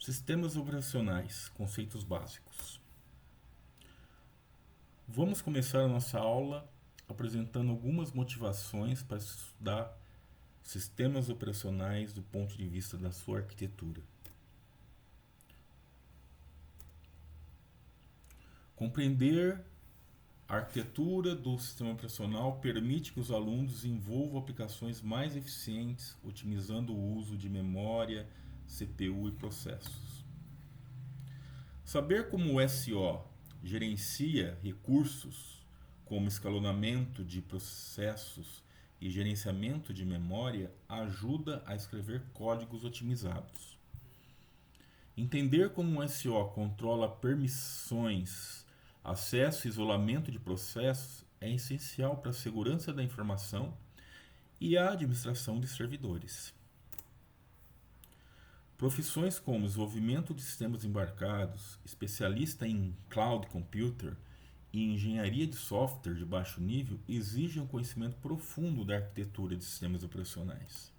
Sistemas operacionais, conceitos básicos. Vamos começar a nossa aula apresentando algumas motivações para estudar sistemas operacionais do ponto de vista da sua arquitetura. Compreender a arquitetura do sistema operacional permite que os alunos desenvolvam aplicações mais eficientes, otimizando o uso de memória, CPU e processos. Saber como o SO gerencia recursos, como escalonamento de processos e gerenciamento de memória, ajuda a escrever códigos otimizados. Entender como o SO controla permissões, acesso e isolamento de processos é essencial para a segurança da informação e a administração de servidores. Profissões como desenvolvimento de sistemas embarcados, especialista em cloud computer e engenharia de software de baixo nível exigem um conhecimento profundo da arquitetura de sistemas operacionais.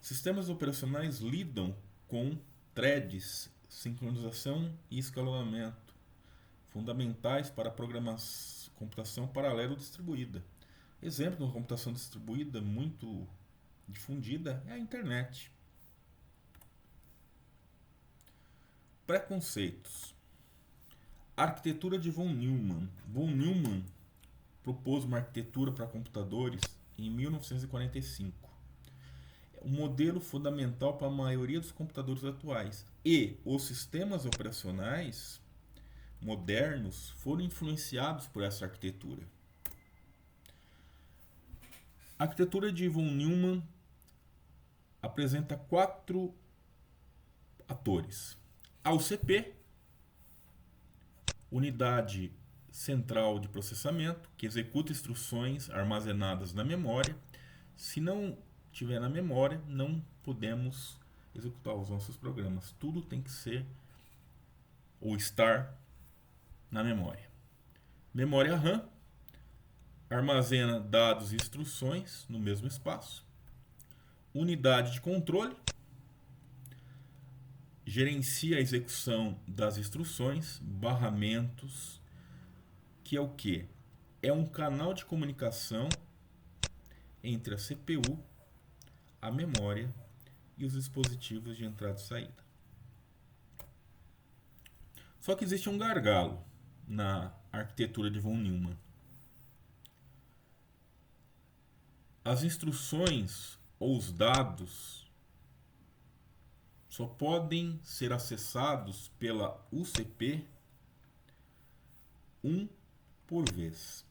Sistemas operacionais lidam com threads, sincronização e escalonamento, fundamentais para a computação paralelo distribuída. Exemplo de uma computação distribuída muito difundida é a internet. Preconceitos. Arquitetura de von Neumann. Von Neumann propôs uma arquitetura para computadores em 1945. É um modelo fundamental para a maioria dos computadores atuais. E os sistemas operacionais modernos foram influenciados por essa arquitetura. A arquitetura de von Neumann apresenta 4 atores. A UCP, unidade central de processamento, que executa instruções armazenadas na memória. Se não tiver na memória, não podemos executar os nossos programas. Tudo tem que ser ou estar na memória. Memória RAM armazena dados e instruções no mesmo espaço. Unidade de controle gerencia a execução das instruções, barramentos, que é o que? É um canal de comunicação entre a CPU, a memória e os dispositivos de entrada e saída. Só que existe um gargalo na arquitetura de von Neumann. As instruções ou os dados só podem ser acessados pela UCP um por vez.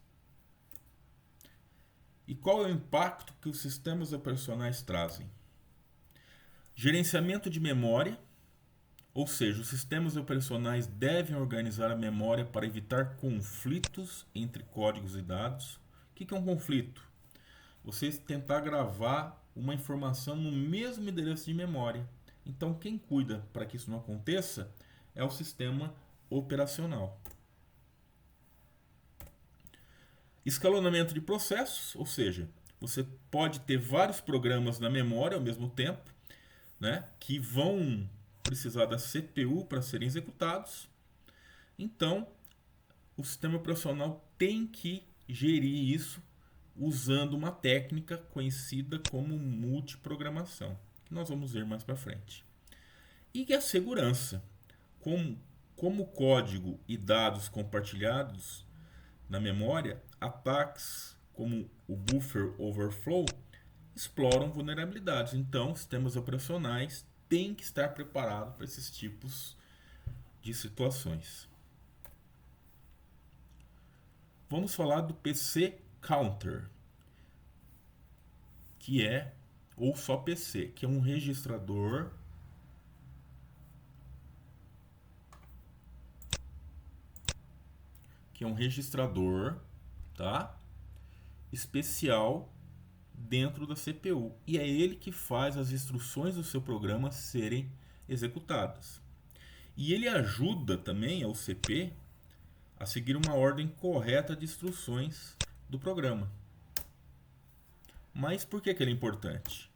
E qual é o impacto que os sistemas operacionais trazem? Gerenciamento de memória, ou seja, os sistemas operacionais devem organizar a memória para evitar conflitos entre códigos e dados. O que é um conflito? Você tentar gravar uma informação no mesmo endereço de memória. Então, quem cuida para que isso não aconteça é o sistema operacional. Escalonamento de processos, ou seja, você pode ter vários programas na memória ao mesmo tempo, né, que vão precisar da CPU para serem executados. Então, o sistema operacional tem que gerir isso usando uma técnica conhecida como multiprogramação, que nós vamos ver mais para frente. E a segurança, como código e dados compartilhados na memória, ataques como o buffer overflow exploram vulnerabilidades. Então, sistemas operacionais têm que estar preparados para esses tipos de situações. Vamos falar do PC Counter, que é, ou só PC, que é um registrador tá? Especial dentro da CPU. E é ele que faz as instruções do seu programa serem executadas. E ele ajuda também a UCP a seguir uma ordem correta de instruções do programa. Mas por que ele é importante?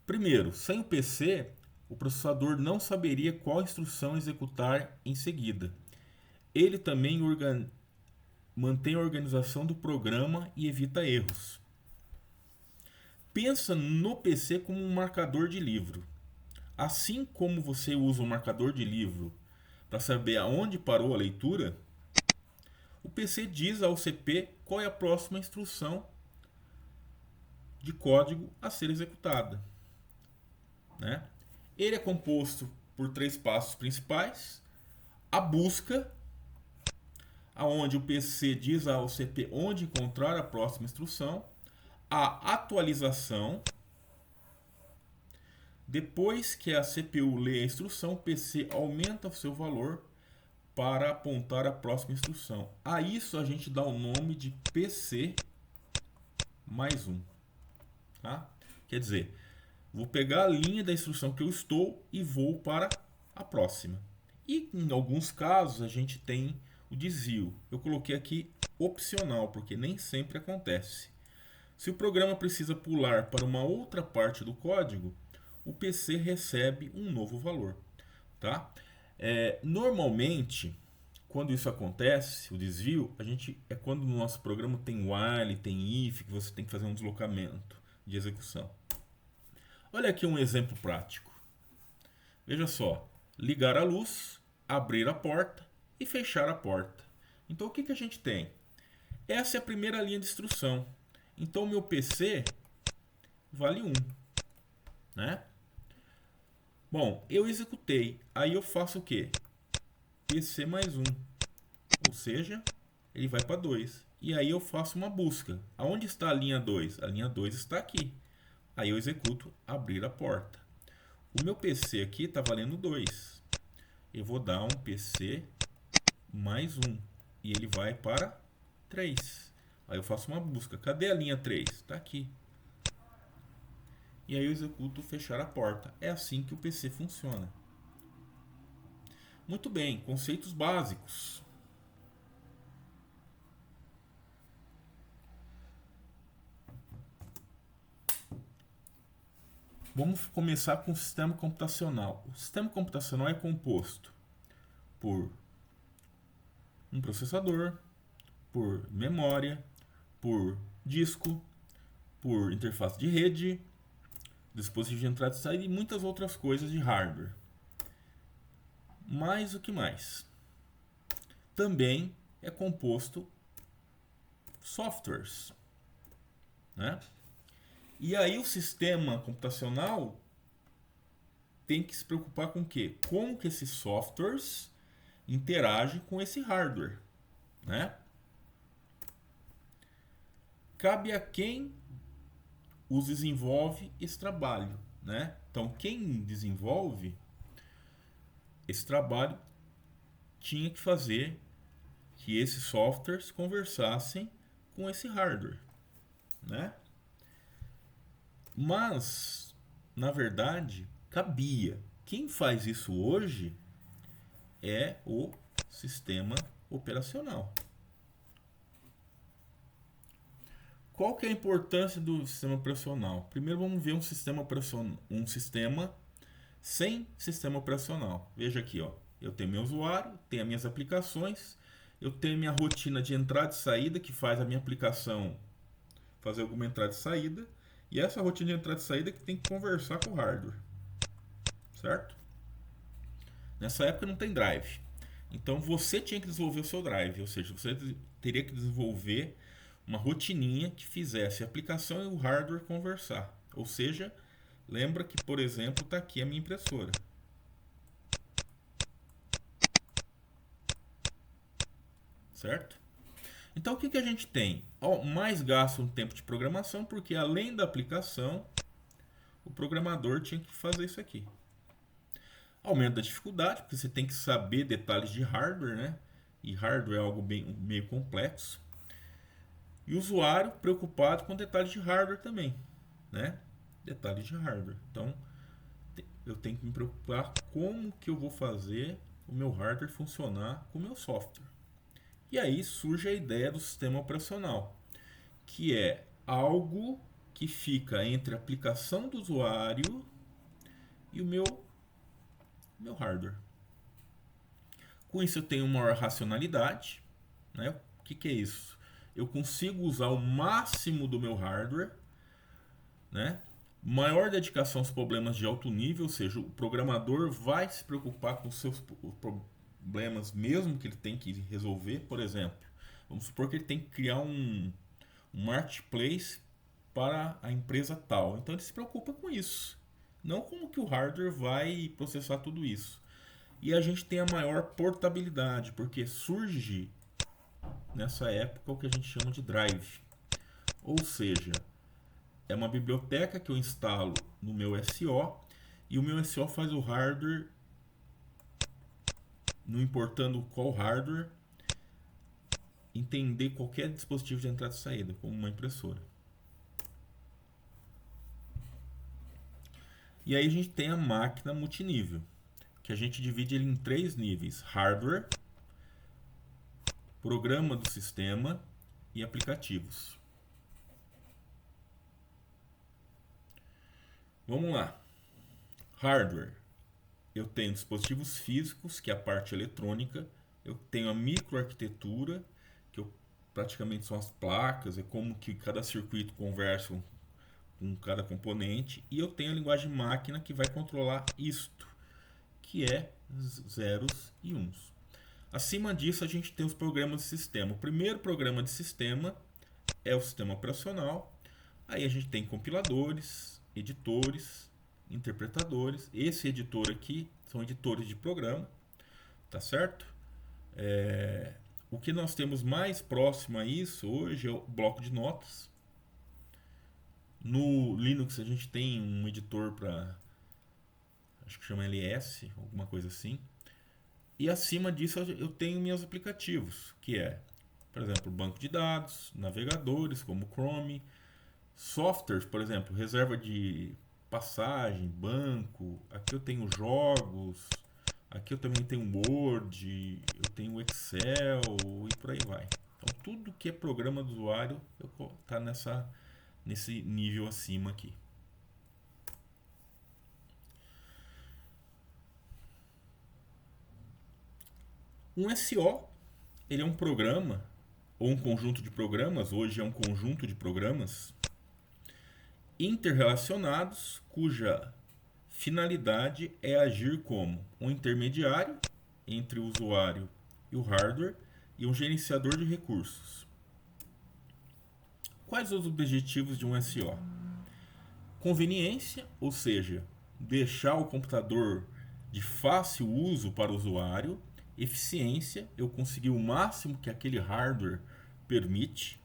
Primeiro, sem o PC, o processador não saberia qual instrução executar em seguida. Ele também mantém a organização do programa e evita erros. Pensa no PC como um marcador de livro. Assim como você usa um marcador de livro para saber aonde parou a leitura, o PC diz ao CPU qual é a próxima instrução de código a ser executada, né? Ele é composto por 3 passos principais: a busca, aonde o PC diz ao CPU onde encontrar a próxima instrução; a atualização, depois que a CPU lê a instrução, o PC aumenta o seu valor para apontar a próxima instrução. A isso a gente dá o nome de PC mais 1. Tá? Quer dizer, vou pegar a linha da instrução que eu estou e vou para a próxima. E em alguns casos a gente tem o desvio. Eu coloquei aqui opcional, porque nem sempre acontece. Se o programa precisa pular para uma outra parte do código, o PC recebe um novo valor. Tá? Normalmente, quando isso acontece, o desvio, é quando o nosso programa tem while, tem if, que você tem que fazer um deslocamento de execução. Olha aqui um exemplo prático. Veja só, ligar a luz, abrir a porta e fechar a porta. Então o que a gente tem? Essa é a primeira linha de instrução. Então o meu PC vale 1, né? Bom, eu executei. Aí eu faço o quê? PC mais 1. Ou seja, ele vai para 2. E aí eu faço uma busca. Aonde está a linha 2? A linha 2 está aqui. Aí eu executo abrir a porta. O meu PC aqui está valendo 2. Eu vou dar um PC mais 1. E ele vai para 3. Aí eu faço uma busca. Cadê a linha 3? Está aqui. E aí eu executo fechar a porta. É assim que o PC funciona. Muito bem, conceitos básicos. Vamos começar com o sistema computacional. O sistema computacional é composto por um processador, por memória, por disco, por interface de rede, dispositivo de entrada e saída e muitas outras coisas de hardware. Mas o que mais? Também é composto softwares, né? E aí o sistema computacional tem que se preocupar com o quê? Como que esses softwares interagem com esse hardware, né? Cabe a quem os desenvolve esse trabalho, né? Então quem desenvolve esse trabalho tinha que fazer que esses softwares conversassem com esse hardware, né? Mas, na verdade, cabia. Quem faz isso hoje é o sistema operacional. Qual que é a importância do sistema operacional? Primeiro vamos ver um sistema sem sistema operacional. Veja aqui, ó. Eu tenho meu usuário, tenho as minhas aplicações, eu tenho minha rotina de entrada e saída que faz a minha aplicação fazer alguma entrada e saída, e essa rotina de entrada e saída que tem que conversar com o hardware, certo? Nessa época não tem drive, então você tinha que desenvolver o seu drive, ou seja, você teria que desenvolver uma rotininha que fizesse a aplicação e o hardware conversar. Ou seja, lembra que, por exemplo, está aqui a minha impressora. Certo? Então o que a gente tem? Mais gasto no tempo de programação, porque além da aplicação, o programador tinha que fazer isso aqui. Aumento da dificuldade, porque você tem que saber detalhes de hardware, né? E hardware é algo meio complexo. E o usuário preocupado com detalhes de hardware também, né? Detalhes de hardware. Então, eu tenho que me preocupar como que eu vou fazer o meu hardware funcionar com o meu software. E aí surge a ideia do sistema operacional, que é algo que fica entre a aplicação do usuário e o meu meu hardware. Com isso eu tenho maior racionalidade, né? O que é isso? Eu consigo usar o máximo do meu hardware, né? Maior dedicação aos problemas de alto nível, ou seja, o programador vai se preocupar com os seus problemas mesmo que ele tem que resolver. Por exemplo, vamos supor que ele tem que criar um marketplace para a empresa tal. Então ele se preocupa com isso, não como que o hardware vai processar tudo isso. E a gente tem a maior portabilidade, porque surge nessa época o que a gente chama de drive. Ou seja, é uma biblioteca que eu instalo no meu SO e o meu SO faz o hardware, não importando qual hardware, entender qualquer dispositivo de entrada e saída, como uma impressora. E aí a gente tem a máquina multinível, que a gente divide ele em 3 níveis: hardware, programa do sistema e aplicativos. Vamos lá. Hardware. Eu tenho dispositivos físicos, que é a parte eletrônica. Eu tenho a microarquitetura, que praticamente são as placas, é como que cada circuito conversa com cada componente. E eu tenho a linguagem máquina, que vai controlar isto, que é zeros e uns. Acima disso, a gente tem os programas de sistema. O primeiro programa de sistema é o sistema operacional. Aí a gente tem compiladores, editores, interpretadores. Esse editor aqui são editores de programa, tá certo? O que nós temos mais próximo a isso hoje é o bloco de notas. No Linux a gente tem um editor para, acho que chama LS, alguma coisa assim. E acima disso eu tenho meus aplicativos, que é, por exemplo, banco de dados, navegadores como Chrome, softwares, por exemplo, reserva de passagem, banco. Aqui eu tenho jogos, aqui eu também tenho Word, eu tenho Excel e por aí vai. Então tudo que é programa do usuário está nesse nível acima aqui. Um SO, ele é um programa ou um conjunto de programas, hoje é um conjunto de programas interrelacionados cuja finalidade é agir como um intermediário entre o usuário e o hardware e um gerenciador de recursos. Quais os objetivos de um SO? Conveniência, ou seja, deixar o computador de fácil uso para o usuário. Eficiência, eu conseguir o máximo que aquele hardware permite.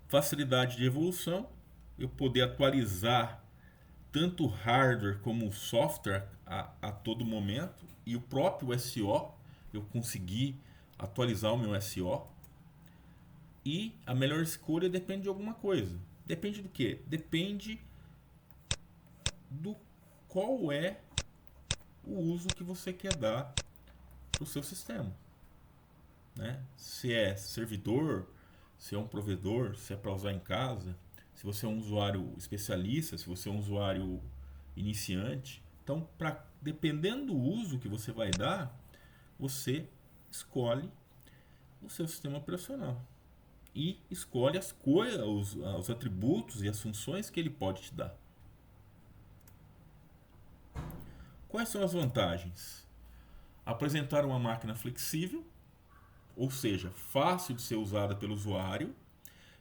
Facilidade de evolução, eu poder atualizar tanto o hardware como o software a todo momento. E o próprio SO, eu conseguir atualizar o meu SO. E a melhor escolha depende de alguma coisa. Depende do quê? Depende do qual é o uso que você quer dar para o seu sistema, né? Se é servidor, se é um provedor, se é para usar em casa, se você é um usuário especialista, se você é um usuário iniciante. Então, dependendo do uso que você vai dar, você escolhe o seu sistema operacional e escolhe os atributos e as funções que ele pode te dar. Quais são as vantagens? Apresentar uma máquina flexível, ou seja, fácil de ser usada pelo usuário,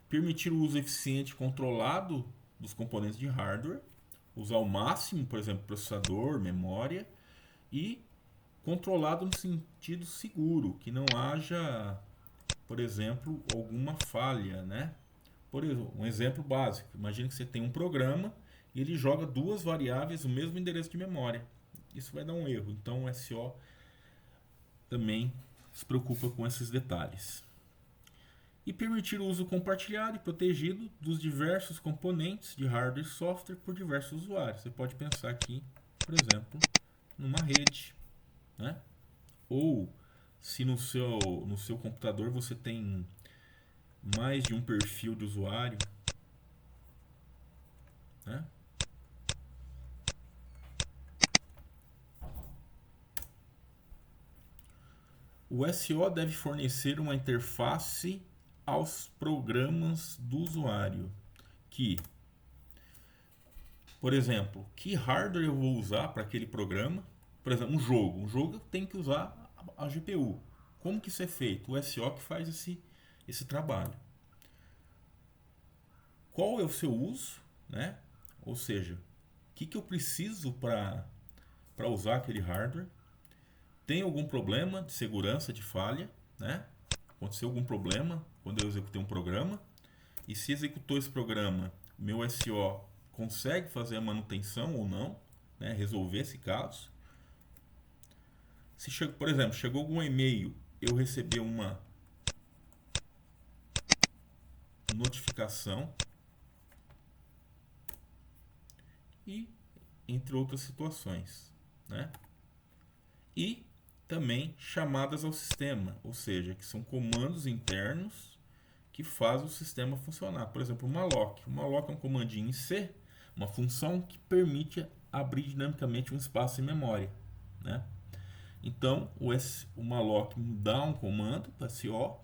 permitir o uso eficiente e controlado dos componentes de hardware, usar ao máximo, por exemplo, processador, memória, e controlado no sentido seguro, que não haja, por exemplo, alguma falha, né? Por exemplo, um exemplo básico, imagine que você tem um programa e ele joga duas variáveis no mesmo endereço de memória. Isso vai dar um erro, então o SO também se preocupa com esses detalhes. E permitir o uso compartilhado e protegido dos diversos componentes de hardware e software por diversos usuários. Você pode pensar aqui, por exemplo, numa rede, né? Ou se no seu computador você tem mais de um perfil de usuário, né? O SO deve fornecer uma interface aos programas do usuário. Que, por exemplo, que hardware eu vou usar para aquele programa? Por exemplo, um jogo. Um jogo tem que usar a GPU. Como que isso é feito? O SO que faz esse trabalho. Qual é o seu uso, né? Ou seja, o que eu preciso para usar aquele hardware? Tem algum problema de segurança, de falha, né? Aconteceu algum problema quando eu executei um programa? E se executou esse programa, meu SO consegue fazer a manutenção ou não, né? Resolver esse caso? Se por exemplo, chegou algum e-mail, eu recebi uma notificação e entre outras situações, né? E também chamadas ao sistema, ou seja, que são comandos internos que fazem o sistema funcionar. Por exemplo, o malloc. O malloc é um comandinho em C, uma função que permite abrir dinamicamente um espaço em memória, né? Então, o malloc dá um comando para SO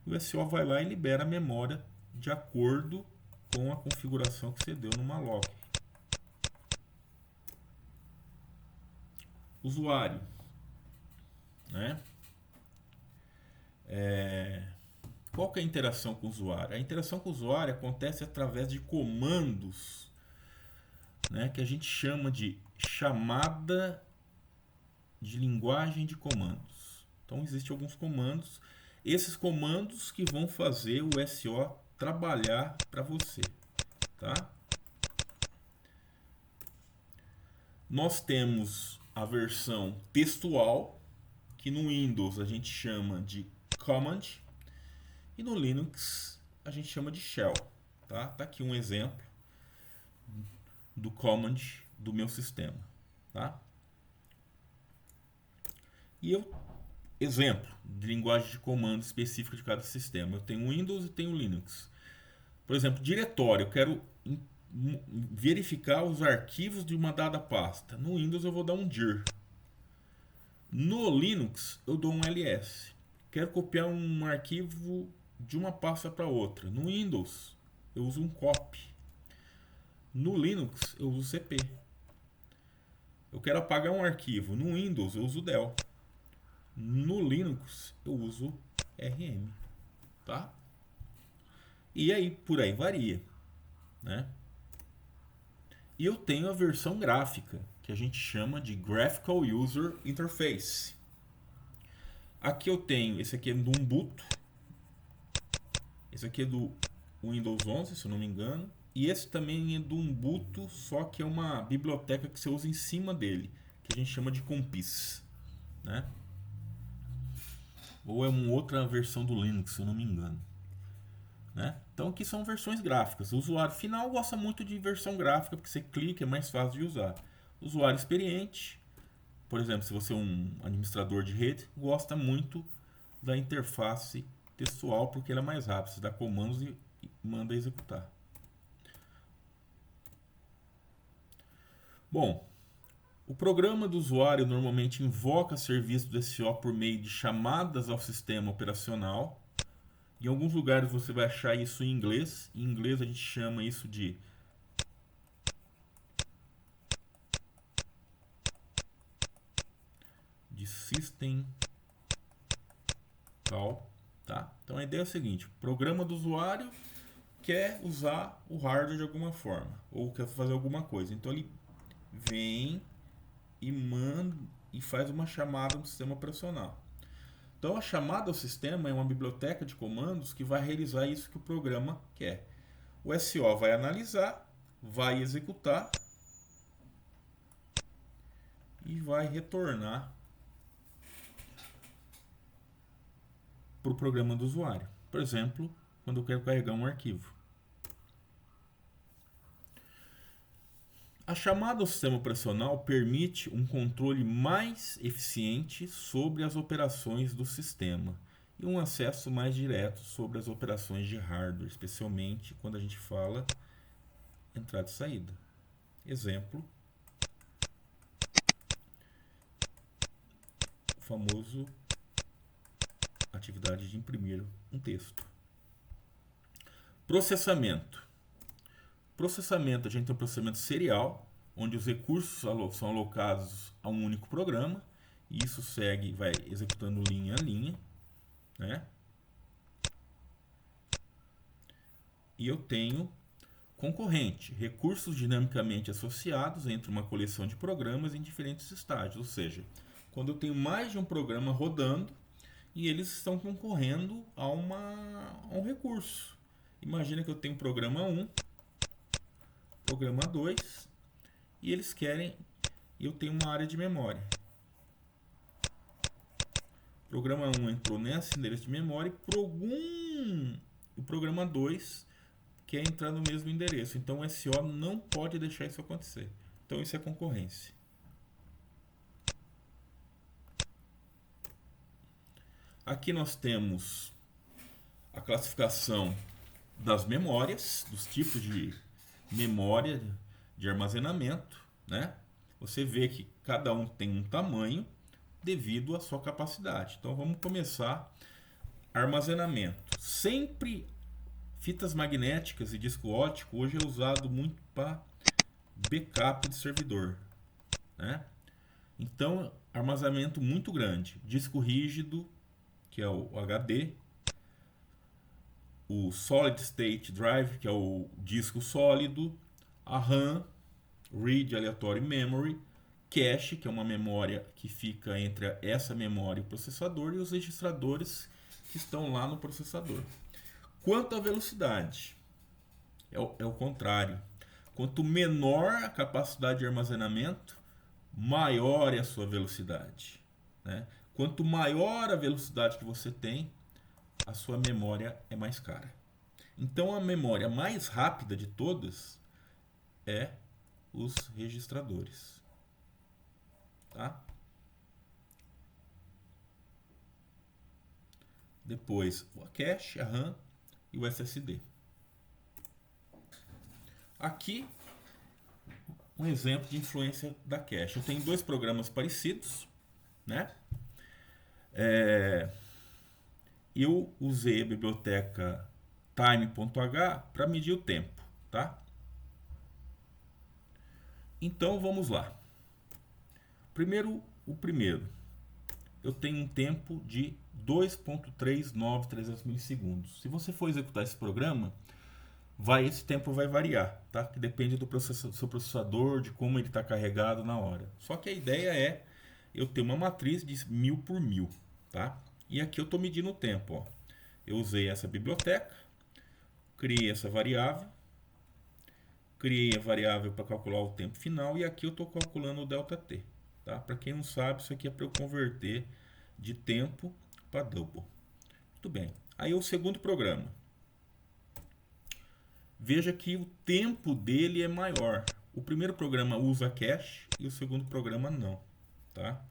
e o SO vai lá e libera a memória de acordo com a configuração que você deu no malloc. Usuário, né? Qual que é a interação com o usuário? A interação com o usuário acontece através de comandos, né, que a gente chama de chamada de linguagem de comandos. Então existem alguns comandos, esses comandos que vão fazer o SO trabalhar para você, tá? Nós temos a versão textual, que no Windows a gente chama de command e no Linux a gente chama de shell, tá? Tá aqui um exemplo do command do meu sistema, tá? E exemplo de linguagem de comando específica de cada sistema. Eu tenho Windows e tenho Linux. Por exemplo, diretório. Eu quero verificar os arquivos de uma dada pasta. No Windows eu vou dar um dir. No Linux eu dou um ls. Quero copiar um arquivo de uma pasta para outra. No Windows eu uso um copy. No Linux eu uso cp. Eu quero apagar um arquivo. No Windows eu uso del. No Linux eu uso rm, tá? E aí por aí varia, né? E eu tenho a versão gráfica, que a gente chama de Graphical User Interface. Aqui eu tenho, esse aqui é do Ubuntu, esse aqui é do Windows 11, se eu não me engano, e esse também é do Ubuntu, só que é uma biblioteca que você usa em cima dele, que a gente chama de Compis, né? Ou é uma outra versão do Linux, se eu não me engano, né? Então aqui são versões gráficas. O usuário final gosta muito de versão gráfica porque você clica, é mais fácil de usar. O usuário experiente, por exemplo, se você é um administrador de rede, gosta muito da interface textual porque ela é mais rápida. Você dá comandos e manda executar. Bom, o programa do usuário normalmente invoca serviço do SO por meio de chamadas ao sistema operacional. Em alguns lugares você vai achar isso em inglês. Em inglês a gente chama isso de system call, tá? Então a ideia é o seguinte: o programa do usuário quer usar o hardware de alguma forma ou quer fazer alguma coisa. Então ele vem e manda e faz uma chamada no sistema operacional. Então a chamada ao sistema é uma biblioteca de comandos que vai realizar isso que o programa quer. O SO vai analisar, vai executar e vai retornar para o programa do usuário. Por exemplo, quando eu quero carregar um arquivo. A chamada ao sistema operacional permite um controle mais eficiente sobre as operações do sistema e um acesso mais direto sobre as operações de hardware, especialmente quando a gente fala entrada e saída. Exemplo, o famoso atividade de imprimir um texto. Processamento. Processamento, a gente tem um processamento serial, onde os recursos são alocados a um único programa, e isso segue, vai executando linha a linha, né? E eu tenho concorrente, recursos dinamicamente associados entre uma coleção de programas em diferentes estágios, ou seja, quando eu tenho mais de um programa rodando e eles estão concorrendo a um recurso. Imagina que eu tenho programa 1, programa 2 e eles querem, eu tenho uma área de memória. O programa 1 entrou nesse endereço de memória e o programa 2 quer entrar no mesmo endereço. Então o SO não pode deixar isso acontecer. Então isso é concorrência. Aqui nós temos a classificação das memórias, dos tipos de memória de armazenamento, né? Você vê que cada um tem um tamanho devido à sua capacidade. Então vamos começar. Armazenamento. Sempre fitas magnéticas e disco óptico hoje é usado muito para backup de servidor, né? Então, armazenamento muito grande. Disco rígido, que é o HD, o Solid State Drive, que é o disco sólido, a RAM, Read Aleatory Memory, Cache, que é uma memória que fica entre essa memória e o processador, e os registradores que estão lá no processador. Quanto à velocidade, é o contrário. Quanto menor a capacidade de armazenamento, maior é a sua velocidade, né? Quanto maior a velocidade que você tem, a sua memória é mais cara. Então a memória mais rápida de todas é os registradores, tá? Depois o cache, a RAM e o SSD. Aqui um exemplo de influência da cache. Eu tenho dois programas parecidos, né? Eu usei a biblioteca time.h para medir o tempo, tá? Então vamos lá. O primeiro, eu tenho um tempo de 2.393 milissegundos. Se você for executar esse programa, esse tempo vai variar, tá? Que depende do seu processador, de como ele está carregado na hora. Só que a ideia é eu ter uma matriz de 1000 por 1000, tá? E aqui eu estou medindo o tempo, ó. Eu usei essa biblioteca, criei essa variável, criei a variável para calcular o tempo final e aqui eu estou calculando o ΔT, tá? Para quem não sabe, isso aqui é para eu converter de tempo para double. Muito bem. Aí o segundo programa. Veja que o tempo dele é maior. O primeiro programa usa cache e o segundo programa não, tá?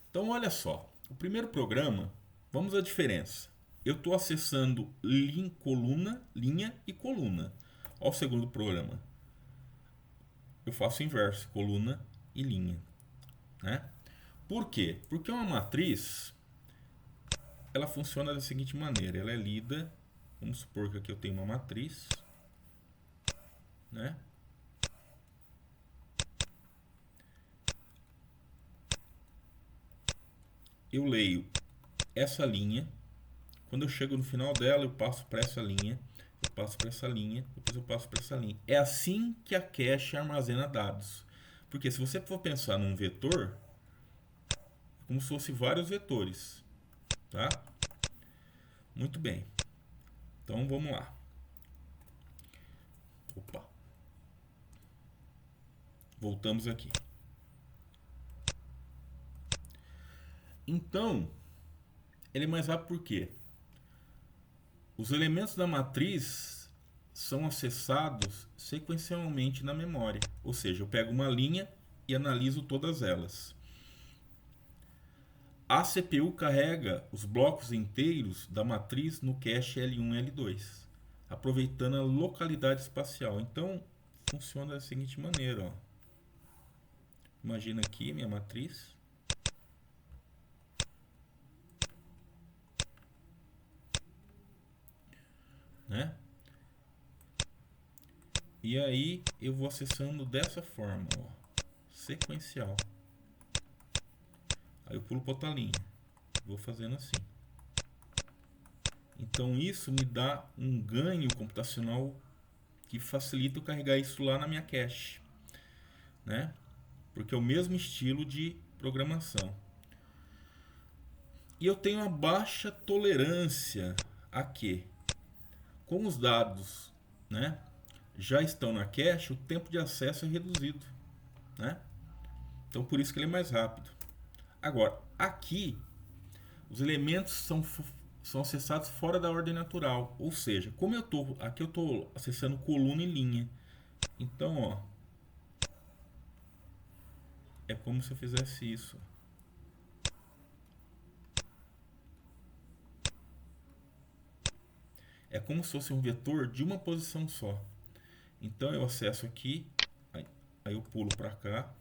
Então olha só, o primeiro programa, vamos à diferença. Eu estou acessando linha e coluna. Ao segundo programa, eu faço o inverso, coluna e linha, né? Por quê? Porque uma matriz, ela funciona da seguinte maneira, ela é lida. Vamos supor que aqui eu tenho uma matriz, né? Eu leio essa linha. Quando eu chego no final dela, eu passo para essa linha, eu passo para essa linha, depois eu passo para essa linha. É assim que a cache armazena dados. Porque se você for pensar num vetor, é como se fosse vários vetores, tá? Muito bem. Então vamos lá. Opa. Voltamos aqui. Então, ele é mais rápido por quê? Os elementos da matriz são acessados sequencialmente na memória. Ou seja, eu pego uma linha e analiso todas elas. A CPU carrega os blocos inteiros da matriz no cache L1 e L2, aproveitando a localidade espacial. Então, funciona da seguinte maneira, ó. Imagina aqui minha matriz. né? E aí eu vou acessando dessa forma, ó, sequencial. Aí eu pulo para outra linha, vou fazendo assim. Então isso me dá um ganho computacional que facilita eu carregar isso lá na minha cache, né? Porque é o mesmo estilo de programação. E eu tenho uma baixa tolerância a quê? Como os dados, né, já estão na cache, o tempo de acesso é reduzido, né? Então por isso que ele é mais rápido. Agora, aqui os elementos são acessados fora da ordem natural, ou seja, como aqui eu estou acessando coluna e linha. Então, ó, é como se eu fizesse isso. É como se fosse um vetor de uma posição só. Então eu acesso aqui, aí eu pulo para cá,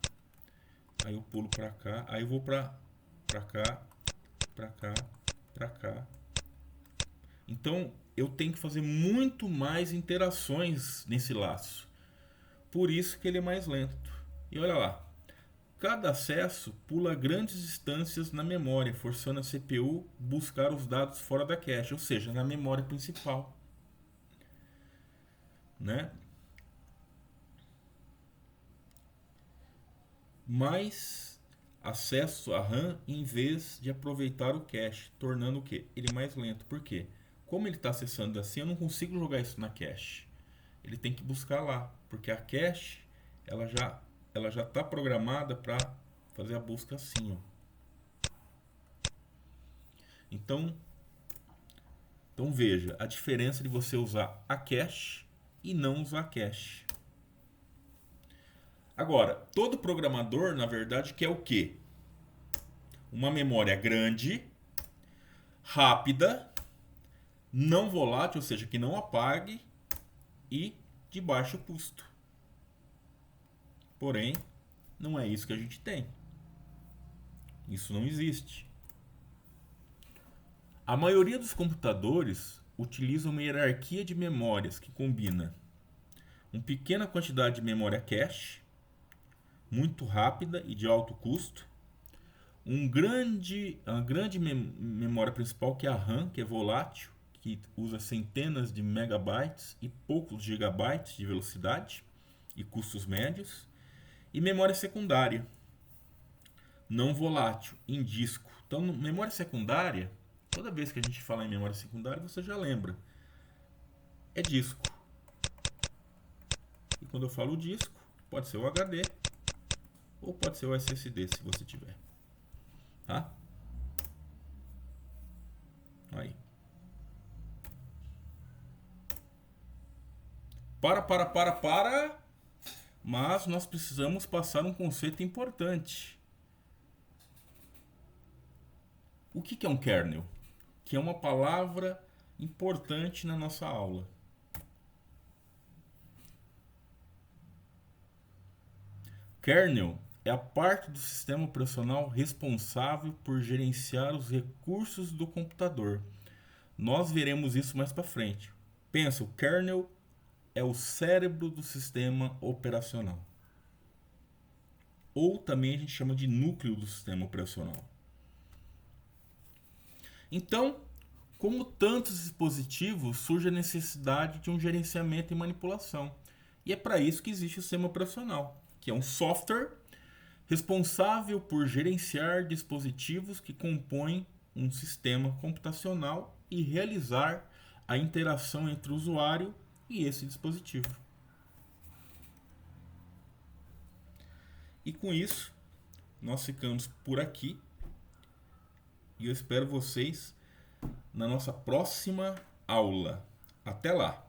aí eu pulo para cá, aí eu vou para cá, para cá, para cá. Então eu tenho que fazer muito mais interações nesse laço. Por isso que ele é mais lento. E olha lá, cada acesso pula grandes distâncias na memória, forçando a CPU buscar os dados fora da cache, ou seja, na memória principal, né? Mais acesso à RAM em vez de aproveitar o cache, tornando o quê? Ele mais lento. Por quê? Como ele está acessando assim, eu não consigo jogar isso na cache. Ele tem que buscar lá, porque a cache ela já está programada para fazer a busca assim, ó. Então veja a diferença de você usar a cache e não usar a cache. Agora, todo programador, na verdade, quer o quê? Uma memória grande, rápida, não volátil, ou seja, que não apague e de baixo custo. Porém, não é isso que a gente tem. Isso não existe. A maioria dos computadores utiliza uma hierarquia de memórias que combina uma pequena quantidade de memória cache, muito rápida e de alto custo, uma grande memória principal que é a RAM, que é volátil, que usa centenas de megabytes e poucos gigabytes de velocidade e custos médios, e memória secundária, não volátil, em disco. Então, memória secundária, toda vez que a gente fala em memória secundária, você já lembra, é disco. E quando eu falo disco, pode ser o HD ou pode ser o SSD, se você tiver. Tá? Aí. Para. Mas nós precisamos passar um conceito importante. O que é um kernel? Que é uma palavra importante na nossa aula. Kernel é a parte do sistema operacional responsável por gerenciar os recursos do computador. Nós veremos isso mais para frente. Pensa, o kernel é o cérebro do sistema operacional. Ou também a gente chama de núcleo do sistema operacional. Então, como tantos dispositivos, surge a necessidade de um gerenciamento e manipulação. E é para isso que existe o sistema operacional, que é um software responsável por gerenciar dispositivos que compõem um sistema computacional e realizar a interação entre o usuário e esse dispositivo. E com isso, nós ficamos por aqui e eu espero vocês na nossa próxima aula. Até lá!